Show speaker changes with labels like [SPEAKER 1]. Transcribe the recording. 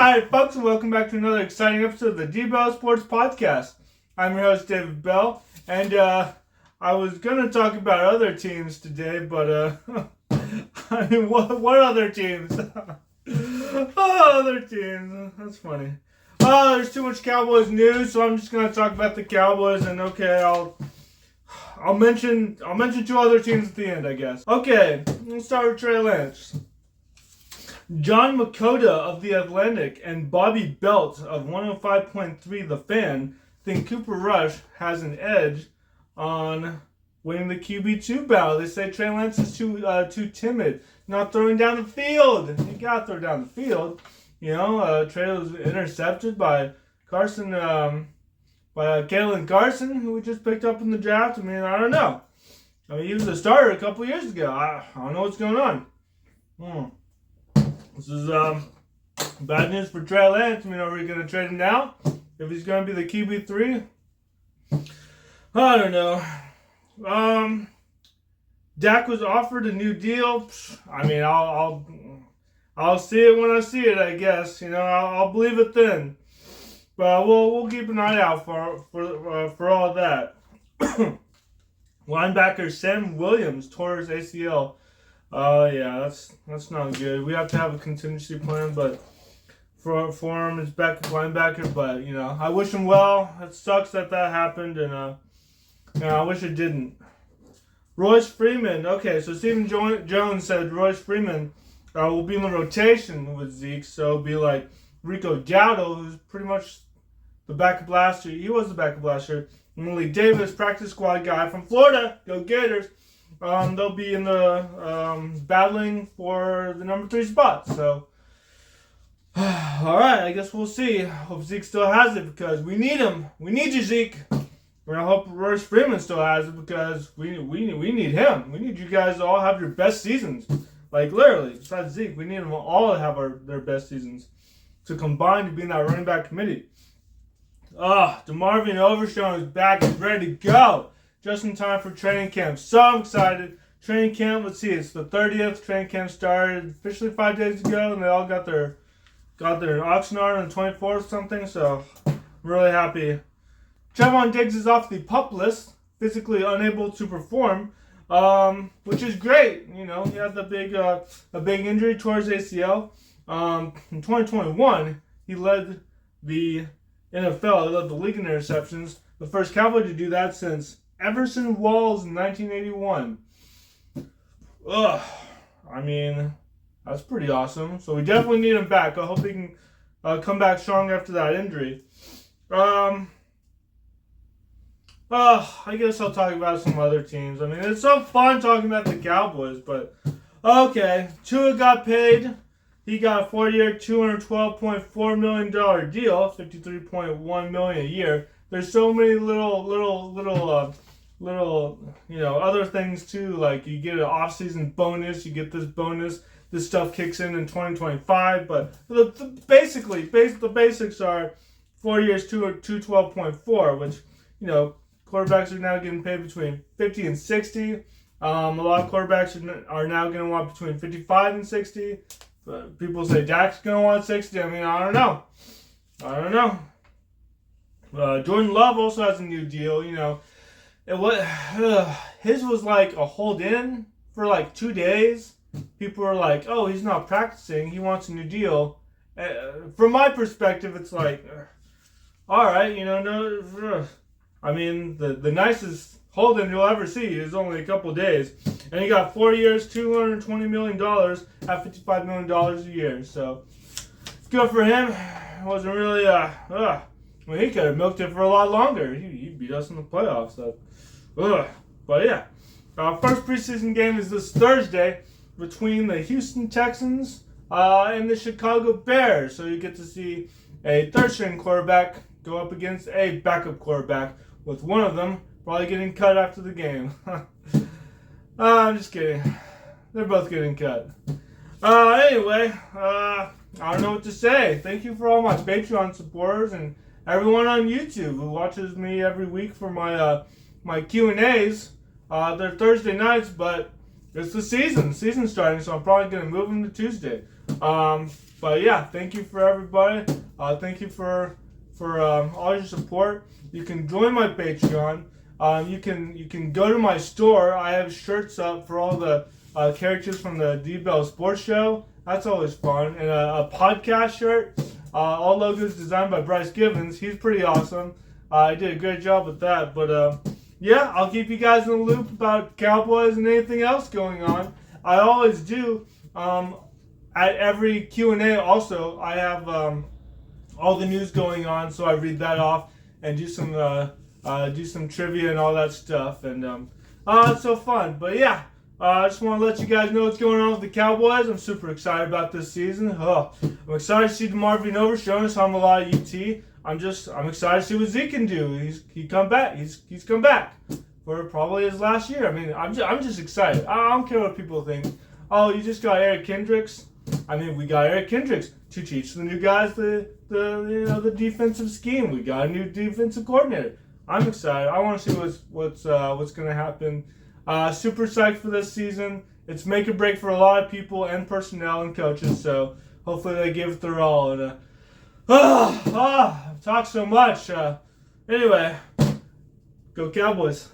[SPEAKER 1] Hi, folks, and welcome back to another exciting episode of the D.Bell Sports Podcast. I'm your host, D.Bell, and I was going to talk about other teams today, but I mean, what other teams? Other teams. That's funny. There's too much Cowboys news, so I'm just going to talk about the Cowboys, and okay, I'll mention two other teams at the end, I guess. Okay, let's start with Trey Lance. John Makota of The Atlantic and Bobby Belt of 105.3 The Fan think Cooper Rush has an edge on winning the QB2 battle. They say Trey Lance is too timid, not throwing down the field. You gotta throw down the field. You know, Trey was intercepted by Kalen Carson, who we just picked up in the draft. I mean, I don't know. I mean, he was a starter a couple years ago. I don't know what's going on. This is bad news for Trey Lance. I mean, are we going to trade him now? If he's going to be the QB3? I don't know. Dak was offered a new deal. I mean, I'll see it when I see it, I guess. You know, I'll believe it then. But we'll keep an eye out for all that. Linebacker Sam Williams tore his ACL. Yeah, that's not good. We have to have a contingency plan, but for him, it's backup linebacker. But you know, I wish him well. It sucks that happened, and I wish it didn't. Royce Freeman. Okay, so Stephen Jones said Royce Freeman will be in the rotation with Zeke, so it'll be like Rico Dowdle, who's pretty much the backup last year. He was the backup last year. Malik Davis, practice squad guy from Florida. Go Gators. They'll be in the battling for the number 3 spot. So, all right, I guess we'll see. Hope Zeke still has it because we need him. We need you, Zeke. And I hope Royce Freeman still has it because we need him. We need you guys to all have your best seasons. Like literally, besides Zeke, we need them all to have their best seasons to combine to be in that running back committee. DeMarvion Overshown is back and ready to go. Just in time for training camp. So I'm excited. Training camp, let's see, it's the 30th. Training camp started officially 5 days ago, and they all got their Oxnard on the 24th or something, so I'm really happy. Trevon Diggs is off the PUP list, physically unable to perform, which is great. You know, he had a big injury towards ACL. In 2021, he led the NFL, he led the league in interceptions. The first Cowboy to do that since Everson Walls in 1981. I mean, that's pretty awesome. So we definitely need him back. I hope he can come back strong after that injury. I guess I'll talk about some other teams. I mean, it's so fun talking about the Cowboys, but okay. Tua got paid. He got a 4-year, $212.4 million deal, $53.1 million a year. There's so many little, you know, other things too. Like you get an offseason bonus, you get this bonus. This stuff kicks in 2025. But the basics are 4 years, $212.4, which, you know, quarterbacks are now getting paid between 50 and 60. A lot of quarterbacks are now going to want between 55 and 60. But people say Dak's going to want 60. I mean, I don't know. Jordan Love also has a new deal. You know, his was like a hold in for like 2 days. People were like, "Oh, he's not practicing. He wants a new deal." From my perspective, it's like, all right, you know, no. I mean, the nicest hold in you'll ever see is only a couple days, and he got 4 years, $220 million at $55 million a year. So good for him. It wasn't really well, he could have milked it for a lot longer. He beat us in the playoffs. So, but yeah, first preseason game is this Thursday between the Houston Texans and the Chicago Bears. So you get to see a third-string quarterback go up against a backup quarterback, with one of them probably getting cut after the game. I'm just kidding. They're both getting cut. Anyway, I don't know what to say. Thank you for all my Patreon supporters and everyone on YouTube who watches me every week for my Q&As. They're Thursday nights, but it's the season. Season's starting, so I'm probably going to move them to Tuesday. But yeah, thank you for everybody. Thank you for all your support. You can join my Patreon. You can go to my store. I have shirts up for all the characters from the D.Bell Sports Show. That's always fun. And a podcast shirt. All logos designed by Bryce Givens. He's pretty awesome. I did a great job with that. But yeah, I'll keep you guys in the loop about Cowboys and anything else going on. I always do. At every Q&A also, I have all the news going on, so I read that off and do some trivia and all that stuff. And it's so fun. But yeah, I just want to let you guys know what's going on with the Cowboys. I'm super excited about this season. I'm excited to see DeMarvion Overshown. I saw him a lot at UT. I'm excited to see what Zeke can do. He's come back. He's come back for probably his last year. I mean, I'm just excited. I don't care what people think. Oh, you just got Eric Kendricks. I mean, we got Eric Kendricks to teach the new guys the defensive scheme. We got a new defensive coordinator. I'm excited. I want to see what's going to happen. Super psyched for this season. It's make or break for a lot of people and personnel and coaches. So hopefully they give it their all. And I've talked so much. Anyway, go Cowboys.